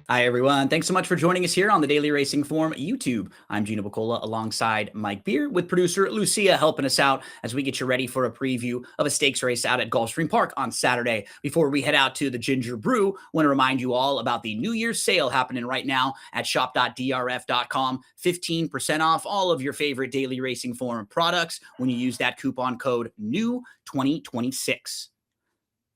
Hi, everyone. Thanks so much for joining us here on the Daily Racing Form YouTube. I'm Gino Buccola alongside Mike Beer with producer Lucia helping us out as we get you ready for a preview of a stakes race out at Gulfstream Park on Saturday. Before we head out to the Ginger Brew, I want to remind you all about the New Year's sale happening right now at shop.drf.com. 15% off all of your favorite Daily Racing Form products when you use that coupon code NEW2026.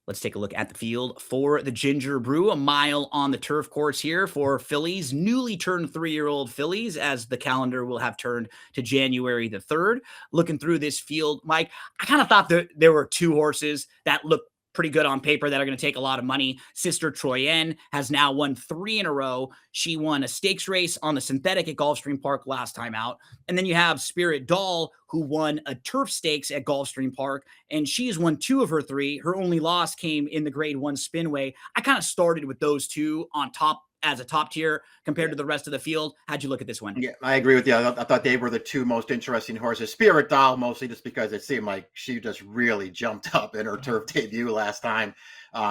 Let's take a look at the field for the Ginger Brew. A mile on the turf course here for fillies, newly turned 3-year-old fillies, as the calendar will have turned to January the 3rd. Looking through this field, Mike, I kind of thought that there were two horses that looked pretty good on paper that are going to take a lot of money. Sister Troyenne has now won 3 in a row. She won a stakes race on the synthetic at Gulfstream Park last time out. And then you have Spirit Doll, who won a turf stakes at Gulfstream Park, and she has won 2 of her 3. Her only loss came in the Grade 1 Spinway. I kind of started with those two on top as a top tier compared to the rest of the field. How'd you look at this one? Yeah, I agree with you. I thought they were the two most interesting horses. Spirit Doll, mostly just because it seemed like she just really jumped up in her turf debut last time.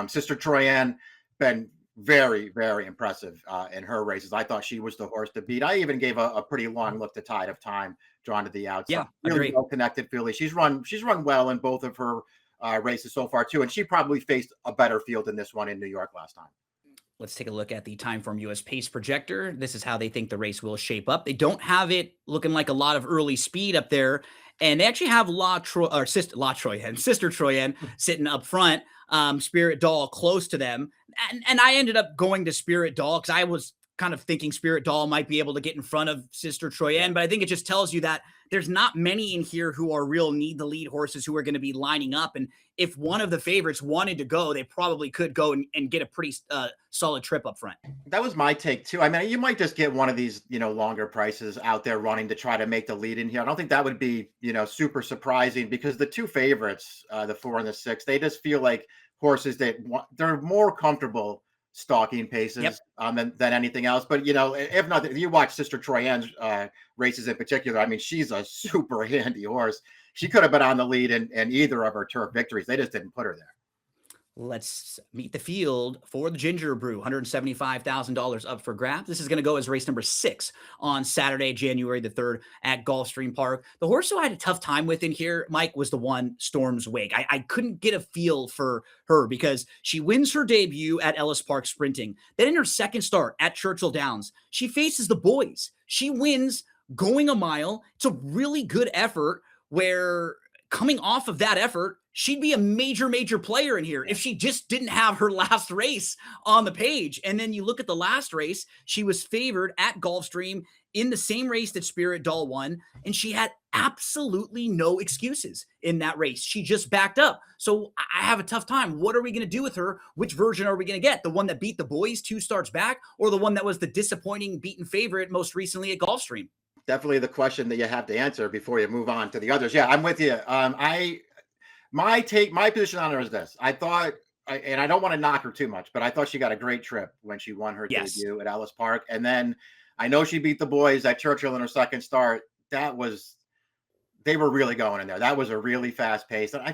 Sister Troyenne, been very, very impressive in her races. I thought she was the horse to beat. I even gave a pretty long look to Tide of Time, drawn to the outside. Yeah, really agree. well-connected filly. She's run well in both of her races so far, too. And she probably faced a better field than this one in New York last time. Let's take a look at the Timeform US pace projector. This is how they think the race will shape up. They don't have it looking like a lot of early speed up there. And they actually have Sister Troyenne sitting up front, Spirit Doll close to them. And I ended up going to Spirit Doll because I was kind of thinking Spirit Doll might be able to get in front of Sister Troyenne. But I think it just tells you that there's not many in here who are real need the lead horses who are going to be lining up. And if one of the favorites wanted to go, they probably could go and get a pretty solid trip up front. That was my take too. I mean, you might just get one of these, longer prices out there running to try to make the lead in here. I don't think that would be, super surprising because the two favorites, the 4 and the 6, they just feel like horses that they're more comfortable stalking paces than anything else. But, if not, if you watch Sister Troyenne's races in particular, I mean, she's a super handy horse. She could have been on the lead in either of her turf victories. They just didn't put her there. Let's meet the field for the Ginger Brew. $175,000 up for grabs. This is going to go as race number 6 on Saturday, January the 3rd at Gulfstream Park. The horse who I had a tough time with in here, Mike, was the one Storm's Wake. I couldn't get a feel for her because she wins her debut at Ellis Park sprinting. Then in her second start at Churchill Downs, she faces the boys. She wins going a mile. It's a really good effort where coming off of that effort, she'd be a major player in here if she just didn't have her last race on the page. And then you look at the last race, she was favored at Gulfstream in the same race that Spirit Doll won, and she had absolutely no excuses in that race. She just backed up. So I have a tough time. What are we going to do with her? Which version are we going to get? The one that beat the boys 2 starts back, or the one that was the disappointing beaten favorite most recently at Gulfstream? Definitely the question that you have to answer before you move on to the others. Yeah, I'm with you. My position on her is this. I thought, and I don't want to knock her too much, but I thought she got a great trip when she won her debut at Ellis Park. And then I know she beat the boys at Churchill in her second start. They were really going in there. That was a really fast pace. And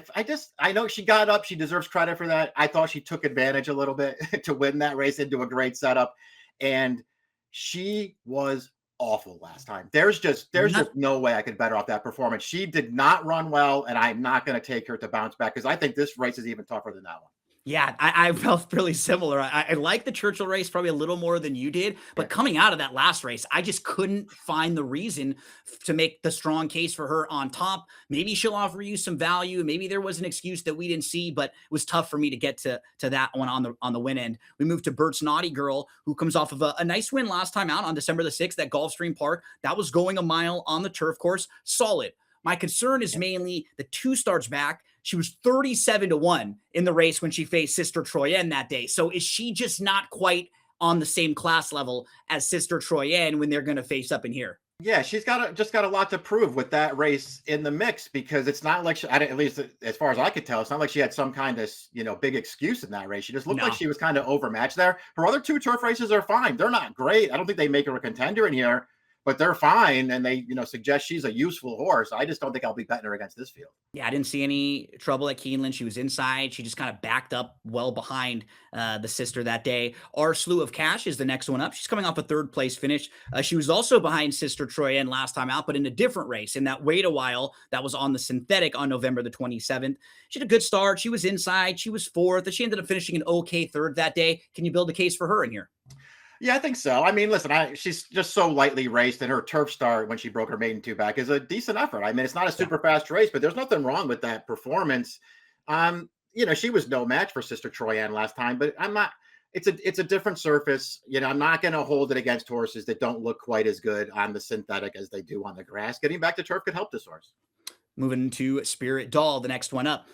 I know she got up. She deserves credit for that. I thought she took advantage a little bit to win that race into a great setup. And she was awful last time. There's just no way I could bet her off that performance. She did not run well, and I'm not going to take her to bounce back because I think this race is even tougher than that one. Yeah, I felt really similar. I like the Churchill race probably a little more than you did, but coming out of that last race, I just couldn't find the reason to make the strong case for her on top. Maybe she'll offer you some value. Maybe there was an excuse that we didn't see, but it was tough for me to get to that one on the win end. We moved to Bert's Naughty Girl, who comes off of a nice win last time out on December the 6th at Gulfstream Park. That was going a mile on the turf course. Solid. My concern is mainly the 2 starts back. She was 37-1 in the race when she faced Sister Troyenne that day. So is she just not quite on the same class level as Sister Troyenne when they're going to face up in here? Yeah, she's got a lot to prove with that race in the mix because it's not like at least as far as I could tell, it's not like she had some kind of big excuse in that race. She just looked like she was kind of overmatched there. Her other 2 turf races are fine. They're not great. I don't think they make her a contender in here, but they're fine. And they, suggest she's a useful horse. I just don't think I'll be betting her against this field. Yeah, I didn't see any trouble at Keeneland. She was inside. She just kind of backed up well behind the sister that day. Our Slew of Cash is the next one up. She's coming off a third place finish. She was also behind sister Troyenne last time out, but in a different race, in that wait a while that was on the synthetic on November the 27th. She had a good start. She was inside. She was fourth. She ended up finishing an okay third that day. Can you build a case for her in here? Yeah, I think so. I mean, listen, she's just so lightly raced, and her turf start when she broke her maiden two back is a decent effort. I mean, it's not a super fast race, but there's nothing wrong with that performance. She was no match for Sister Troyenne last time, but I'm not. It's a different surface. I'm not going to hold it against horses that don't look quite as good on the synthetic as they do on the grass. Getting back to turf could help this horse. Moving to Spirit Doll, the next one up.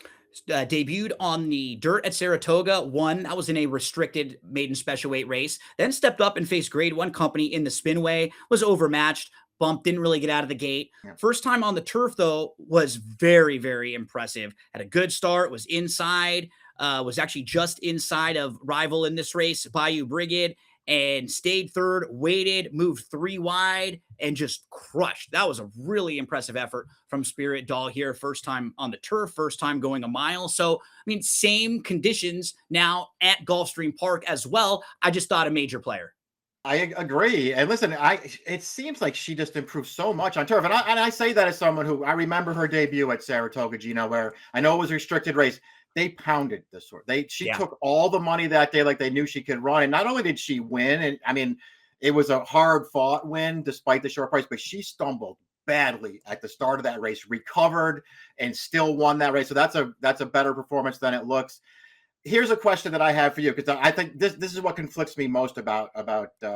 Debuted on the dirt at Saratoga, won. That was in a restricted maiden special weight race. Then stepped up and faced Grade 1 company in the Spinway, was overmatched. Bump, didn't really get out of the gate. Yeah. First time on the turf, though, was very, very impressive. Had a good start, was inside, was actually just inside of rival in this race, Bayou Brigade, and stayed third, waited, moved 3 wide, and just crushed. That was a really impressive effort from Spirit Doll here. First time on the turf, first time going a mile. So, I mean, same conditions now at Gulfstream Park as well. I just thought a major player. I agree. And listen, it seems like she just improved so much on turf. And I say that as someone who, I remember her debut at Saratoga, Gino, where I know it was a restricted race. They pounded this horse. She took all the money that day, like they knew she could run. And not only did she win, and I mean, it was a hard fought win despite the short price, but she stumbled badly at the start of that race, recovered, and still won that race. So that's a better performance than it looks. Here's a question that I have for you, because I think this is what conflicts me most about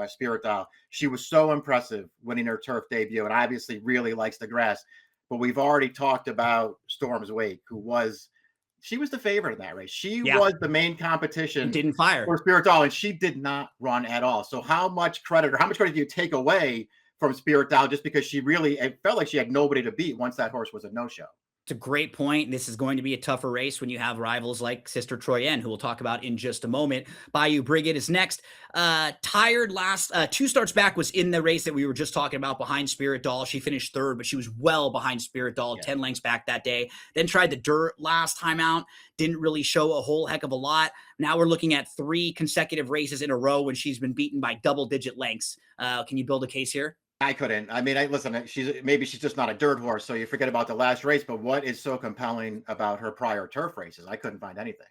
Spirit Doll. She was so impressive winning her turf debut, and obviously really likes the grass. But we've already talked about Storm's Wake, she was the favorite in that race. She was the main competition. Didn't fire for Spirit Doll, and she did not run at all. So how much credit do you take away from Spirit Doll just because it felt like she had nobody to beat once that horse was a no-show? It's a great point. This is going to be a tougher race when you have rivals like Sister Troyenne, who we'll talk about in just a moment. Bayou Brigade is next. Tired last 2 starts back, was in the race that we were just talking about behind Spirit Doll. She finished third, but she was well behind Spirit Doll, 10 lengths back that day. Then tried the dirt last time out. Didn't really show a whole heck of a lot. Now we're looking at 3 consecutive races in a row when she's been beaten by double-digit lengths. Can you build a case here? I couldn't. I mean, listen, she's just not a dirt horse, so you forget about the last race, but what is so compelling about her prior turf races? I couldn't find anything.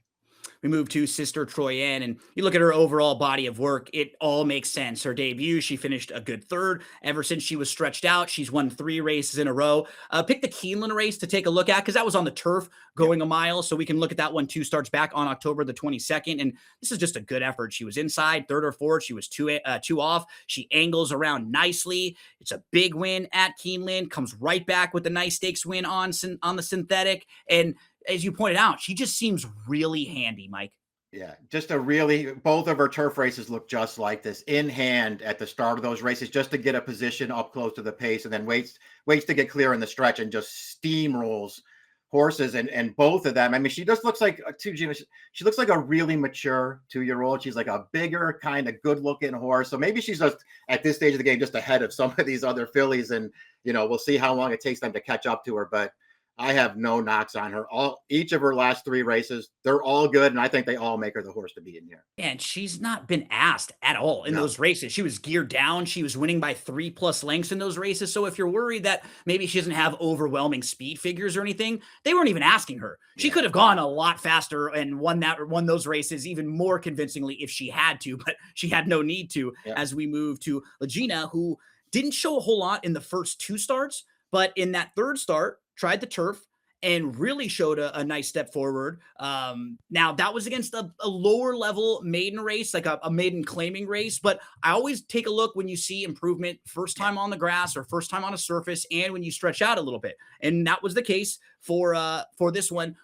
We move to Sister Troyenne, and you look at her overall body of work, it all makes sense. Her debut, she finished a good third. Ever since she was stretched out, she's won 3 races in a row. Pick the Keeneland race to take a look at, because that was on the turf going a mile, so we can look at that one 2 starts back on October the 22nd, and this is just a good effort. She was inside, third or fourth. She was 2 off. She angles around nicely. It's a big win at Keeneland, comes right back with a nice stakes win on the synthetic, and as you pointed out, she just seems really handy, Mike. Yeah, both of her turf races look just like this, in hand at the start of those races, just to get a position up close to the pace, and then waits to get clear in the stretch and just steamrolls horses. And both of them, I mean, she just looks like she looks like a really mature 2-year-old. She's like a bigger, kind of good looking horse. So maybe she's just at this stage of the game just ahead of some of these other fillies, and we'll see how long it takes them to catch up to her. But I have no knocks on her. Each of her last 3 races, they're all good, and I think they all make her the horse to be in here. And she's not been asked at all in those races. She was geared down. She was winning by 3+ lengths in those races. So if you're worried that maybe she doesn't have overwhelming speed figures or anything, they weren't even asking her. She could have gone a lot faster and won those races even more convincingly if she had to, but she had no need to. As we move to Laigina, who didn't show a whole lot in the first 2 starts, but in that third start, tried the turf and really showed a nice step forward. Now, that was against a lower level maiden race, like a maiden claiming race. But I always take a look when you see improvement first time on the grass or first time on a surface, and when you stretch out a little bit. And that was the case for this one,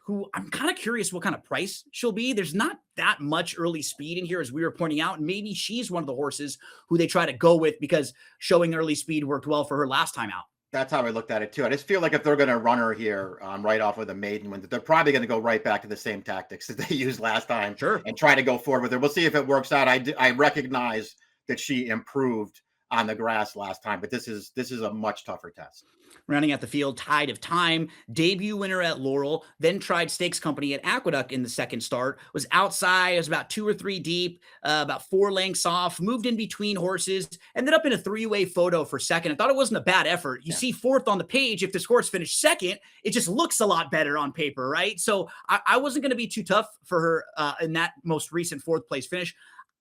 who I'm kind of curious what kind of price she'll be. There's not that much early speed in here, as we were pointing out. And maybe she's one of the horses who they try to go with because showing early speed worked well for her last time out. That's how I looked at it too. I just feel like if they're going to run her here right off of the maiden win, they're probably going to go right back to the same tactics that they used last time, and try to go forward with her. We'll see if it works out. I recognize that she improved on the grass last time, but this is a much tougher test. Rounding out the field, Tide of Time, debut winner at Laurel, then tried Stakes Company at Aqueduct in the second start, was outside, it was about 2 or 3 deep, about 4 lengths off, moved in between horses, ended up in a 3-way photo for second. I thought it wasn't a bad effort. You see fourth on the page. If this horse finished second, it just looks a lot better on paper, right? So I wasn't going to be too tough for her in that most recent fourth place finish.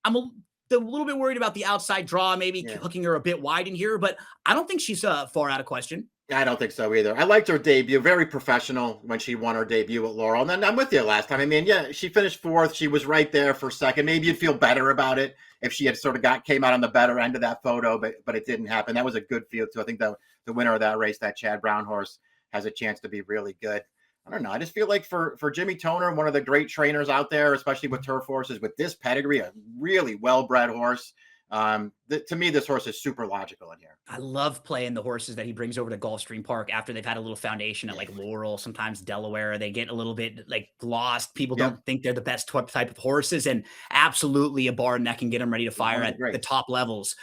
I'm a little bit worried about the outside draw, maybe hooking her a bit wide in here, but I don't think she's far out of question. I don't think so either. I liked her debut, very professional when she won her debut at Laurel. And then I'm with you last time. I mean, yeah, she finished fourth. She was right there for second. Maybe you'd feel better about it if she had sort of came out on the better end of that photo, but it didn't happen. That was a good field too. I think the winner of that race, that Chad Brown horse, has a chance to be really good. I don't know. I just feel like for Jimmy Toner, one of the great trainers out there, especially with turf horses, with this pedigree, a really well-bred horse. To me, this horse is super logical in here. I love playing the horses that he brings over to Gulfstream Park after they've had a little foundation at like Laurel, sometimes Delaware. They get a little bit like lost. People don't think they're the best type of horses, and absolutely a barn that can get them ready to fire at the top levels.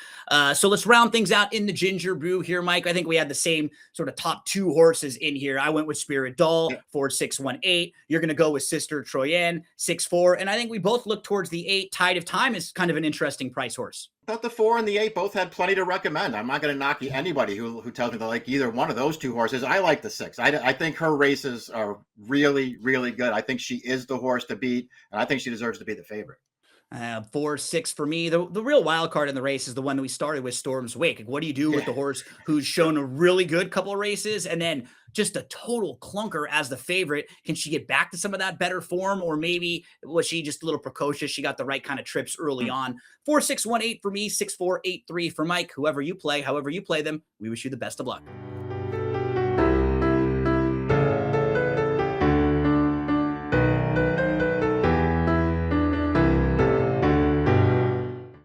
So let's round things out in the Ginger Brew here, Mike. I think we had the same sort of top 2 horses in here. I went with Spirit Doll, 4-6-1-8. You're going to go with Sister Troyenne, 6-4. And I think we both look towards the 8. Tide of Time is kind of an interesting price horse. I thought the 4 and the 8 both had plenty to recommend. I'm not going to knock anybody who tells me they like either one of those 2 horses. I like the 6. I think her races are really, really good. I think she is the horse to beat, and I think she deserves to be the favorite. 4-6 for me. The real wild card in the race is the one that we started with, Storm's Wake. Like, what do you do with the horse who's shown a really good couple of races and then just a total clunker as the favorite? Can she get back to some of that better form, or maybe was she just a little precocious? She got the right kind of trips early on. 4-6-1-8 for me, 6-4-8-3 for Mike. Whoever you play, however you play them, we wish you the best of luck.